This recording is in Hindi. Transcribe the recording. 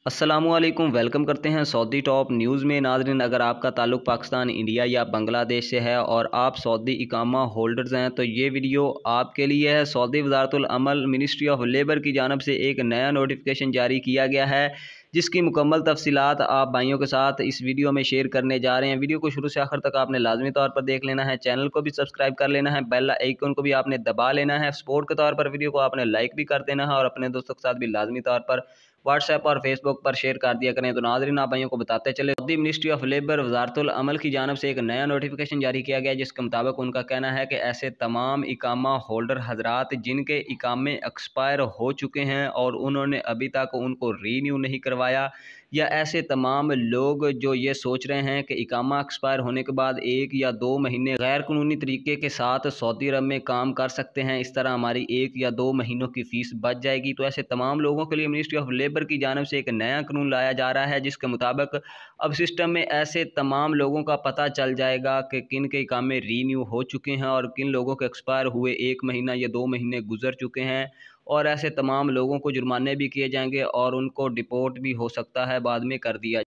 अस्सलामुअलैकुम, वेलकम करते हैं सऊदी टॉप न्यूज़ में। नाज़रीन, अगर आपका ताल्लुक़ पाकिस्तान, इंडिया या बांग्लादेश से है और आप सऊदी इकामा होल्डर्स हैं तो ये वीडियो आपके लिए है। सऊदी वज़ारतुल अमल मिनिस्ट्री ऑफ लेबर की जानिब से एक नया नोटिफिकेशन जारी किया गया है, जिसकी मुकम्मल तफसीलात आप भाइयों के साथ इस वीडियो में शेयर करने जा रहे हैं। वीडियो को शुरू से आखिर तक आपने लाजमी तौर पर देख लेना है। चैनल को भी सब्सक्राइब कर लेना है, बेल आइकन को भी आपने दबा लेना है। सपोर्ट के तौर पर वीडियो को आपने लाइक भी कर देना है और अपने दोस्तों के साथ भी लाजमी तौर पर व्हाट्सएप और फेसबुक पर शेयर कर दिया करें। तो नाज़रीन, आप भाइयों को बताते चले, सऊदी मिनिस्ट्री ऑफ लेबर वज़ारतुल अमल की जानिब से एक नया नोटिफिकेशन जारी किया गया, जिसके मुताबिक उनका कहना है कि ऐसे तमाम इकामा होल्डर हजरात जिनके इकामे एक्सपायर हो चुके हैं और उन्होंने अभी तक उनको रीन्यू नहीं करवाया, या ऐसे तमाम लोग जो ये सोच रहे हैं कि इकामा एक्सपायर होने के बाद 1 या 2 महीने गैर कानूनी तरीके के साथ सऊदी अरब में काम कर सकते हैं, इस तरह हमारी 1 या 2 महीनों की फ़ीस बच जाएगी। तो ऐसे तमाम लोगों के लिए मिनिस्ट्री ऑफ लेबर की जानिब से एक नया कानून लाया जा रहा है, जिसके मुताबिक अब सिस्टम में ऐसे तमाम लोगों का पता चल जाएगा कि किन के इकामे रीन्यू हो चुके हैं और किन लोगों के एक्सपायर हुए 1 महीना या 2 महीने गुजर चुके हैं। और ऐसे तमाम लोगों को जुर्माने भी किए जाएंगे और उनको डिपोर्ट भी हो सकता है, बाद में कर दिया